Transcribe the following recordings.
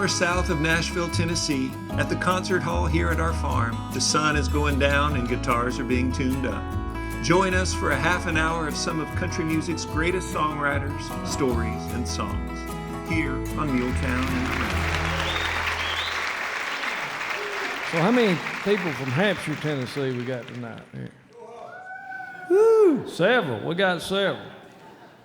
hours south of Nashville, Tennessee, at the concert hall here at our farm, the sun is going down and guitars are being tuned up. Join us for a half an hour of some of country music's greatest songwriters, stories, and songs, here on Muletown In The Round. So how many people from Hampshire, Tennessee we got tonight here? Woo! Several. We got several.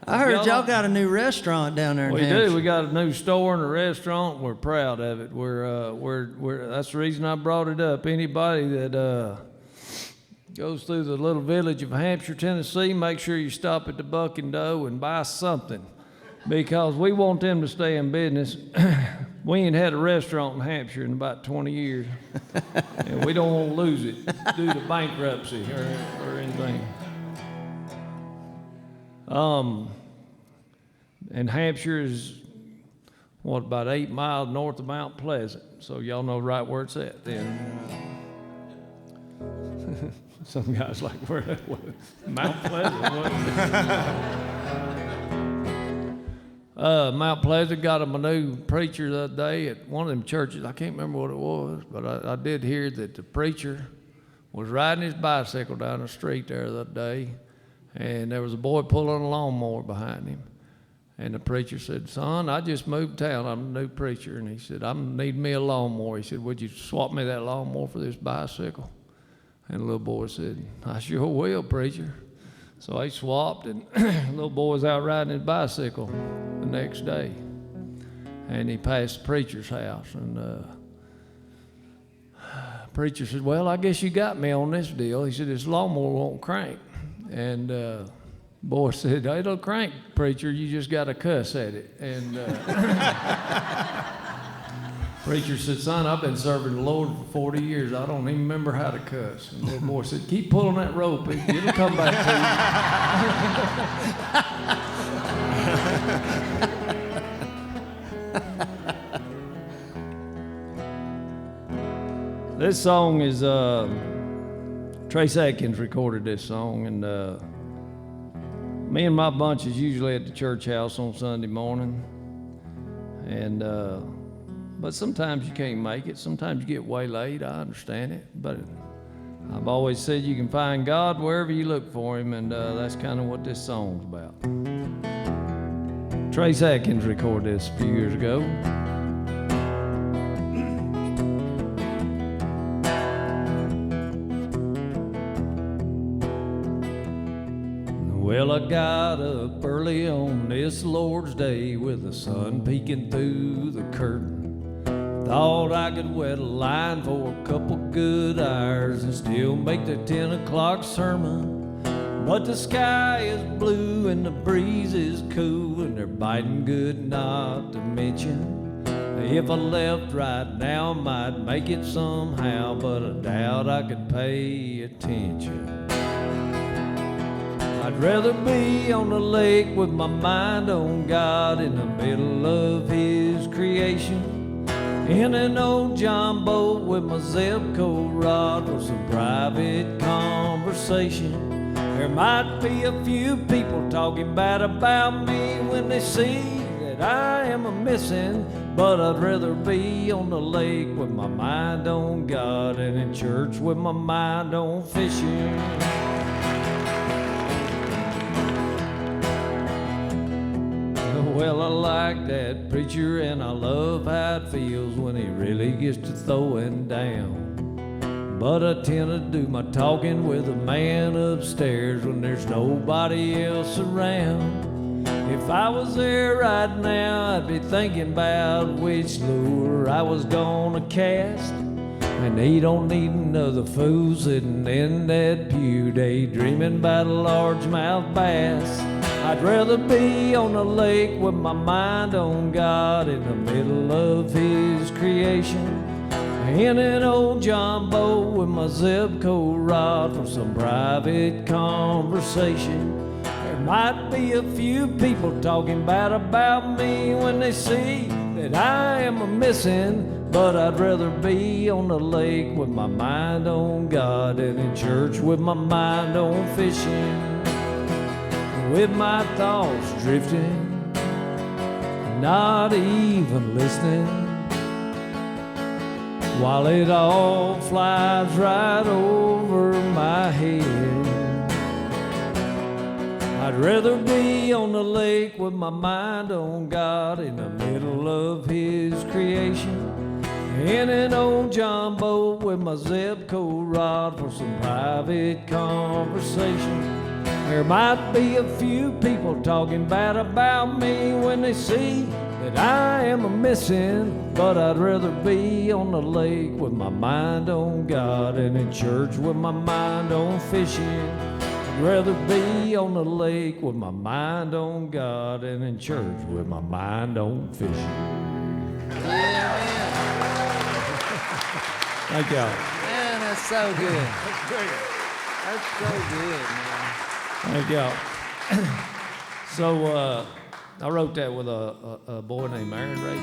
I heard y'all got a new restaurant down there in Hampshire. Hampshire. We got a new store and a restaurant. We're proud of it. We're that's the reason I brought it up. Anybody that goes through the little village of Hampshire, Tennessee, make sure you stop at the Buck and Doe and buy something, because we want them to stay in business. We ain't had a restaurant in Hampshire in about 20 years, and we don't want to lose it due to bankruptcy or anything. And Hampshire is, about 8 miles north of Mount Pleasant, so y'all know right where it's at then. Some guys like, where that was? Mount Pleasant, Mount Pleasant got him a new preacher the other day at one of them churches. I can't remember what it was, but I did hear that the preacher was riding his bicycle down the street there the other day, and there was a boy pulling a lawnmower behind him. And the preacher said, "Son, I just moved town. I'm a new preacher." And he said, "I need me a lawnmower." He said, "Would you swap me that lawnmower for this bicycle?" And the little boy said, "I sure will, preacher." So they swapped, and the little boy was out riding his bicycle the next day. And he passed the preacher's house. And the preacher said, "Well, I guess you got me on this deal." He said, "This lawnmower won't crank." And boy said, "It'll crank, preacher. You just got to cuss at it." And preacher said, "Son, I've been serving the Lord for 40 years. I don't even remember how to cuss." And the little boy said, "Keep pulling that rope. It'll come back to you." This song is, Trace Atkins recorded this song, and me and my bunch is usually at the church house on Sunday morning. And but sometimes you can't make it. Sometimes you get waylaid. I understand it. But I've always said you can find God wherever you look for him, and that's kind of what this song's about. Trace Atkins recorded this a few years ago. Well, I got up early on this Lord's Day with the sun peeking through the curtain. Thought I could wet a line for a couple good hours and still make the 10 o'clock sermon. But the sky is blue and the breeze is cool and they're biting good, not to mention if I left right now I might make it somehow, but I doubt I could pay attention. I'd rather be on the lake with my mind on God in the middle of his creation, in an old John boat with my Zebco rod for some private conversation. There might be a few people talking bad about me when they see that I am a missing, but I'd rather be on the lake with my mind on God and in church with my mind on fishing. Well, I like that preacher and I love how it feels when he really gets to throwing down. But I tend to do my talking with a man upstairs when there's nobody else around. If I was there right now, I'd be thinking about which lure I was gonna cast. And he don't need another fool sitting in that pew daydreaming about a largemouth bass. I'd rather be on the lake with my mind on God in the middle of his creation, in an old John boat with my Zebco rod for some private conversation. There might be a few people talking bad about me when they see that I am a missing, but I'd rather be on the lake with my mind on God and in church with my mind on fishing. With my thoughts drifting, not even listening while it all flies right over my head. I'd rather be on the lake with my mind on God in the middle of His creation, in an old John boat with my Zebco rod for some private conversation. There might be a few people talking bad about me when they see that I am a missing, but I'd rather be on the lake with my mind on God and in church with my mind on fishing. I'd rather be on the lake with my mind on God and in church with my mind on fishing. Thank y'all. Man, that's so good. That's great. That's so good, man. Thank y'all. So I wrote that with a boy named Aaron Ray too.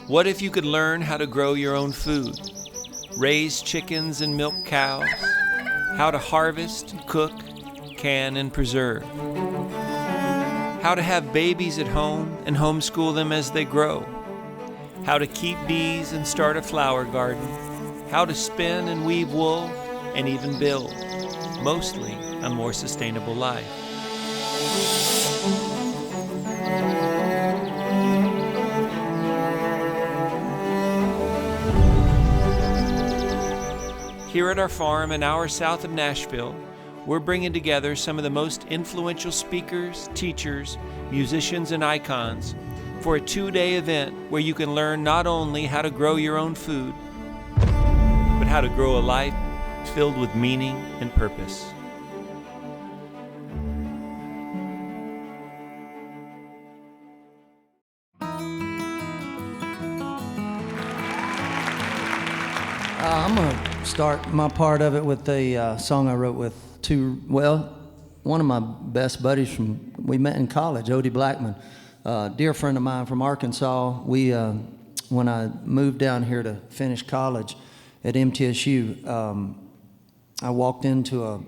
What if you could learn how to grow your own food, raise chickens and milk cows, how to harvest, cook, can, and preserve, how to have babies at home and homeschool them as they grow, how to keep bees and start a flower garden, how to spin and weave wool, and even build, mostly, a more sustainable life. Here at our farm an hour south of Nashville, we're bringing together some of the most influential speakers, teachers, musicians, and icons for a 2-day event where you can learn not only how to grow your own food, but how to grow a life filled with meaning and purpose. I'm going to start my part of it with a song I wrote with one of my best buddies we met in college, Odie Blackman, dear friend of mine from Arkansas. When I moved down here to finish college at MTSU, I walked into a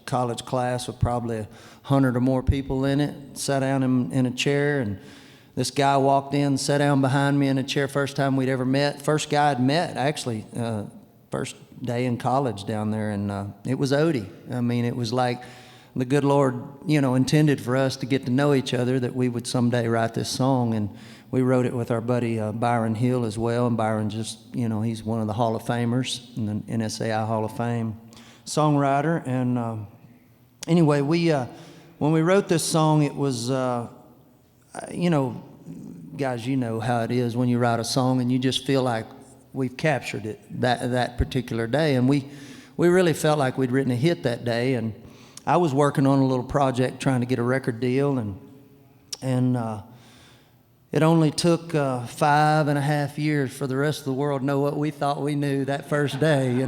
college class with probably 100 or more people in it, sat down in a chair, and this guy walked in, sat down behind me in a chair, first time we'd ever met. First guy I'd met, actually, first day in college down there, and it was Odie. I mean, it was like the good Lord, intended for us to get to know each other, that we would someday write this song, and we wrote it with our buddy Byron Hill as well, and Byron just, he's one of the Hall of Famers in the NSAI Hall of Fame songwriter, and anyway, when we wrote this song, it was, guys, you know how it is when you write a song and you just feel like we've captured it that particular day, and we really felt like we'd written a hit that day. And I was working on a little project trying to get a record deal, and it only took 5.5 years for the rest of the world to know what we thought we knew that first day.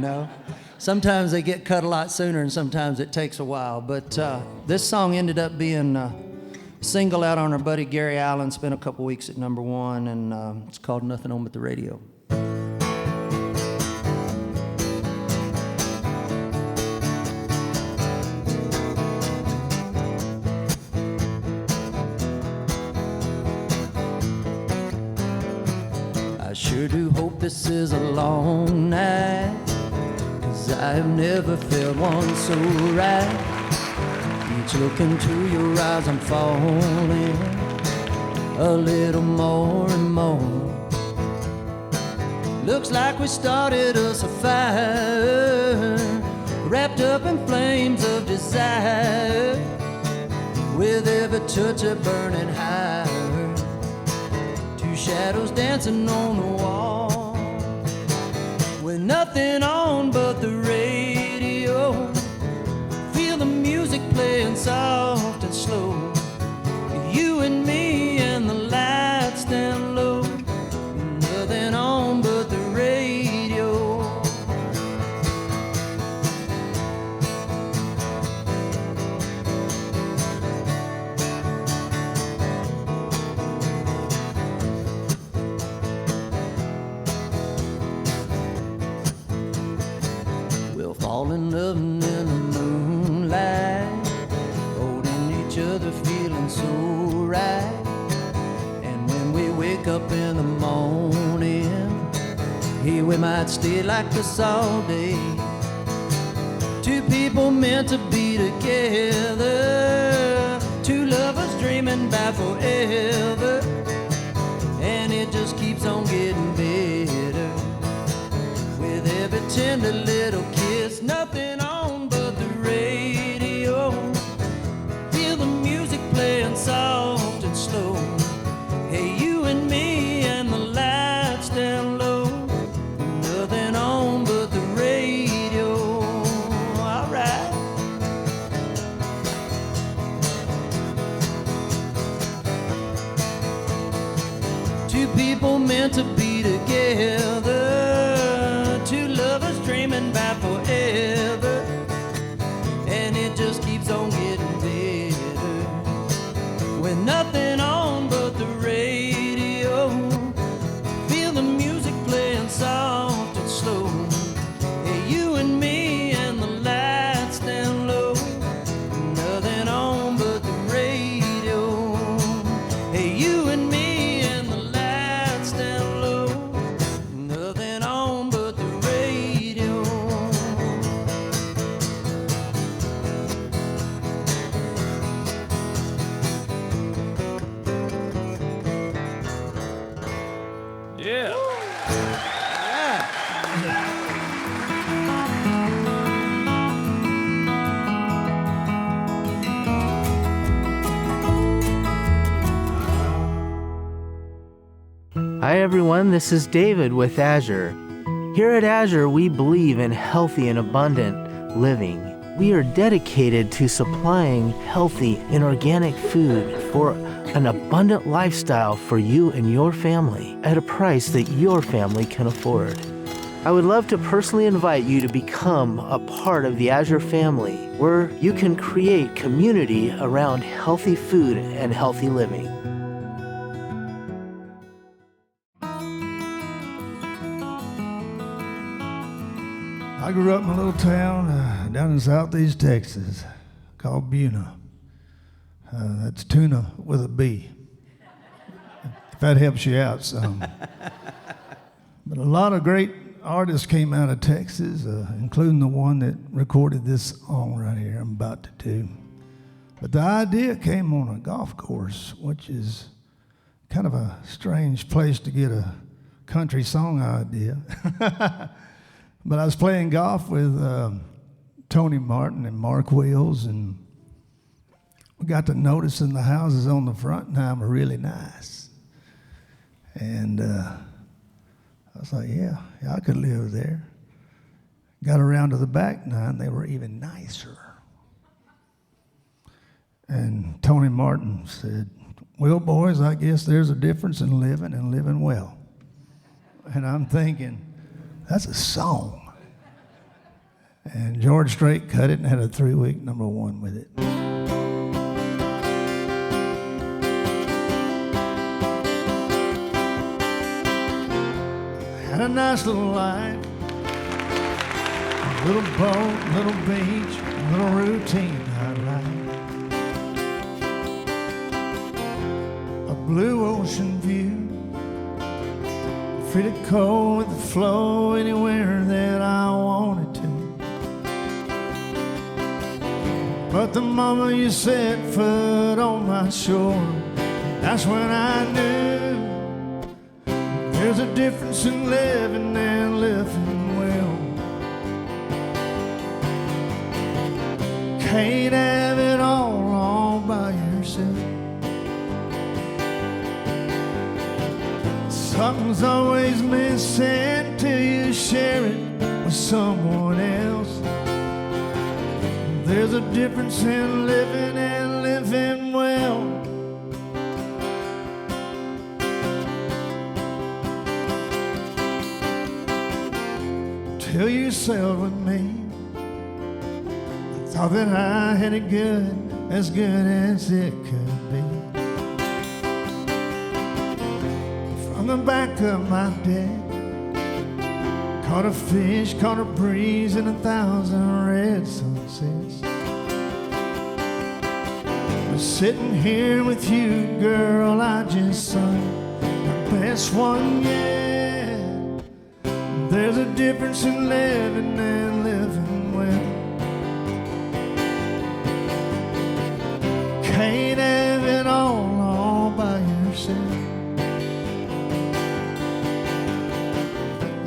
Sometimes they get cut a lot sooner, and sometimes it takes a while, but this song ended up being single out on our buddy Gary Allen, spent a couple weeks at #1, and it's called Nothing On But The Radio. I sure do hope this is a long night, 'cause I have never felt one so right. Each look into your eyes, I'm falling a little more and more. Looks like we started us a fire, wrapped up in flames of desire, with every touch of burning higher. Two shadows dancing on the wall, with nothing on but the radio. Feel the music playing soft and slow, you and me and the lights down low. Nothing on but the radio. Well, feeling so right. And when we wake up in the morning, hey, we might stay like this all day. Two people meant to be together, two lovers dreaming about forever, and it just keeps on getting better. With every tender little kiss, nothing on but the radio. Feel the music playing soft and slow. Hey, you and me and the lights down low. Nothing on but the radio. All right. Two people meant to be together, two lovers dreaming about forever, and it just keeps on getting better. With nothing on but the radio, feel the music playing soft and slow. Hey, you and me and the lights down low. Nothing on but the radio. Hey, you and me and the lights down low. Nothing on but the radio. Yeah. Hi everyone, this is David with Azure. Here at Azure, we believe in healthy and abundant living. We are dedicated to supplying healthy and organic food for an abundant lifestyle for you and your family at a price that your family can afford. I would love to personally invite you to become a part of the Azure family, where you can create community around healthy food and healthy living. I grew up in a little town down in southeast Texas called Buna. That's tuna with a B, if that helps you out some. But a lot of great artists came out of Texas, including the one that recorded this song right here I'm about to do. But the idea came on a golf course, which is kind of a strange place to get a country song idea. But I was playing golf with Tony Martin and Mark Wills, and we got to noticing the houses on the front nine were really nice. And I was like, yeah, I could live there. Got around to the back nine, they were even nicer. And Tony Martin said, well, boys, I guess there's a difference in living and living well. And I'm thinking, that's a song. And George Strait cut it and had a 3-week #1 with it. Had a nice little life, a little boat, little beach, a little routine I like. A blue ocean view, free to go with the flow anywhere that I wanted to. But the moment you set foot on my shore, that's when I knew there's a difference in living and living well. Can't have it all by yourself. Something's always missing till you share it with someone else. There's a difference in living and living well. Till you sailed with me, I thought that I had it good as it could be. From the back of my deck, caught a fish, caught a breeze, and 1,000 red sunsets. But Sitting here with you, girl, I just sung the best one yet. There's a difference in living and living well. Can't have it all by yourself.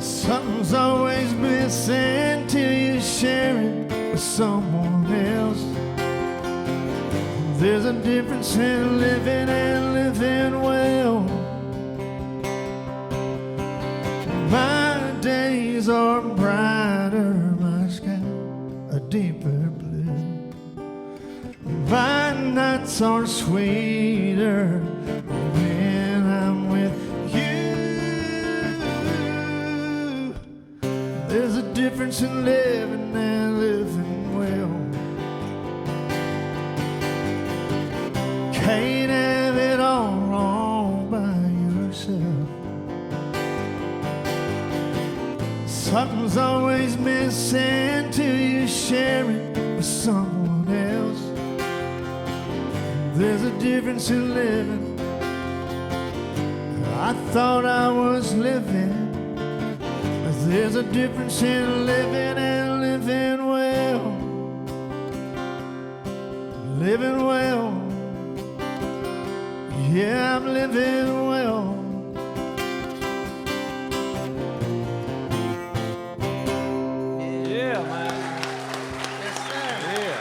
Something's always missing till you share it with someone else. There's a difference in living and living well. My days are brighter, my sky a deeper blue. My nights are sweeter when I'm with you. There's a difference in living and living well. Can't have it all by yourself. Something's always missing till you share it with someone else. There's a difference in living. I thought I was living, but there's a difference in living and living well. Living well. Yeah, I'm living well. Yeah, man. Yes, sir. Yeah.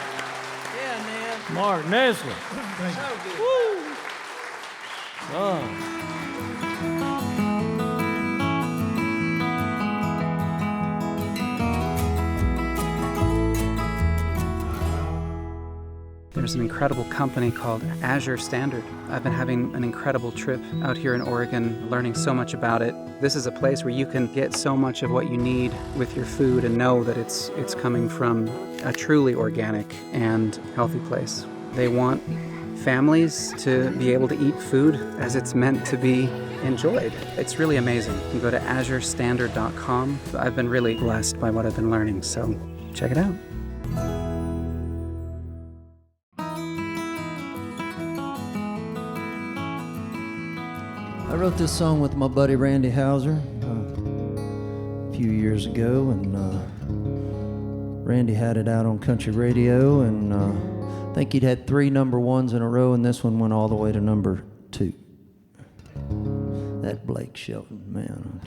Yeah, man. Mark Nesler. So good. Son. There's an incredible company called Azure Standard. I've been having an incredible trip out here in Oregon, learning so much about it. This is a place where you can get so much of what you need with your food and know that it's coming from a truly organic and healthy place. They want families to be able to eat food as it's meant to be enjoyed. It's really amazing. You can go to azurestandard.com. I've been really blessed by what I've been learning, so check it out. I wrote this song with my buddy Randy Houser a few years ago, and Randy had it out on country radio, and I think he'd had 3 number ones in a row, and this one went all the way to number 2. That Blake Shelton, man.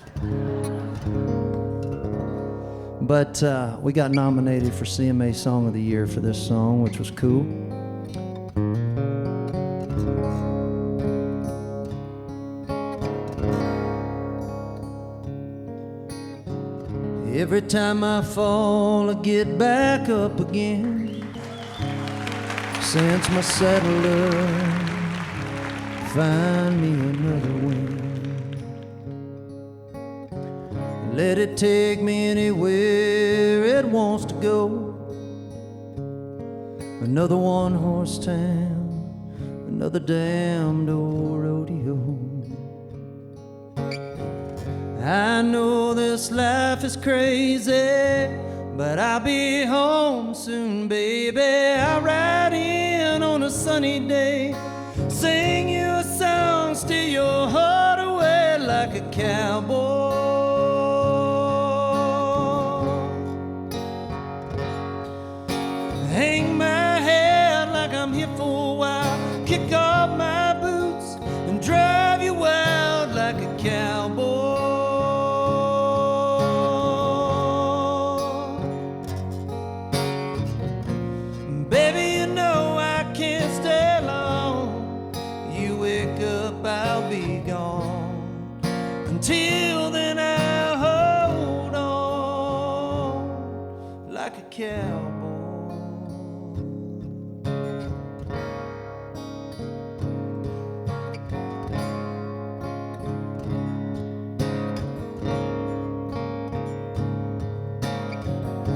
But we got nominated for CMA Song of the Year for this song, which was cool. Every time I fall, I get back up again. Since my settler, find me another wind. Let it take me anywhere it wants to go. Another one-horse town, another damned old rodeo. I know this life is crazy, but I'll be home soon, baby. I'll ride in on a sunny day, sing you a song, steal your heart away like a cowboy. Hang my head like I'm here for a while, kick off my boots and drive you wild like a cowboy. Until then I'll hold on like a cowboy.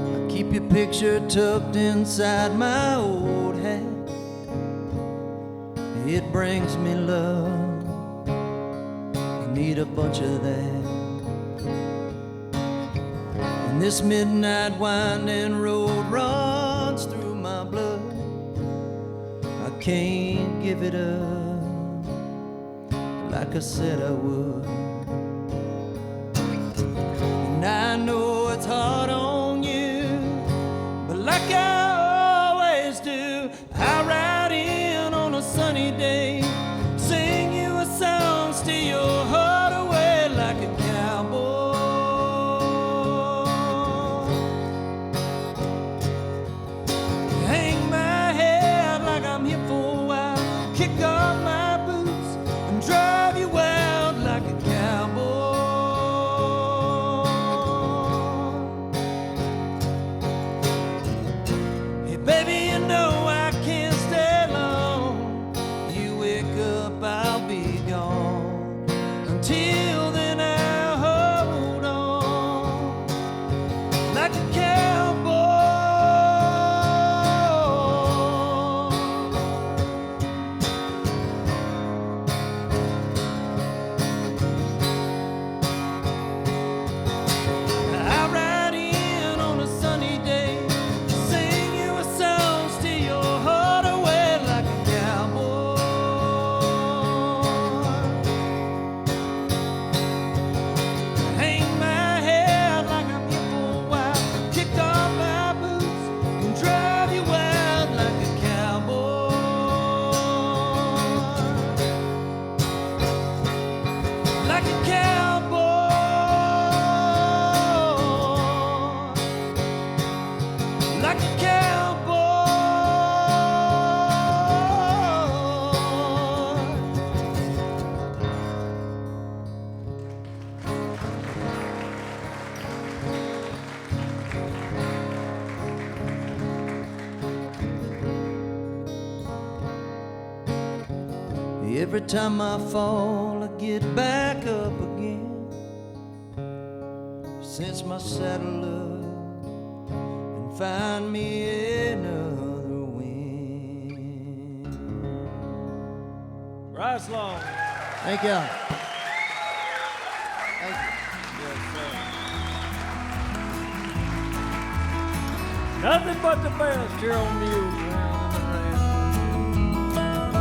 I keep your picture tucked inside my old hat. It brings me love. Need a bunch of that. And this midnight winding road runs through my blood. I can't give it up like I said I would. And I know it's hard on you, but like I always do, I ride in on a sunny day, sing you a song, steal your heart away like a cowboy. Hang my head like I'm here for a while, kick off my boots and drive you wild like a cowboy. Hey baby, you know I can't stay long. You wake up, I'll be gone. Until then I'll hold on like a cowboy. I ride in on a sunny day, sing you a song, steal your heart away like a cowboy. Hang my head like I'm here for a while, kick off my boots and drive you wild like a cowboy. Like a cowboy. Like a cowboy. Every time I fall, I get back up again. Sense my saddle up and find me another wind. Brice Long. Thank you. Nothing but the best here on Muletown in the Round.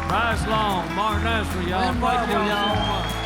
Brice Long, Mark Nesler, y'all. Thank you, y'all.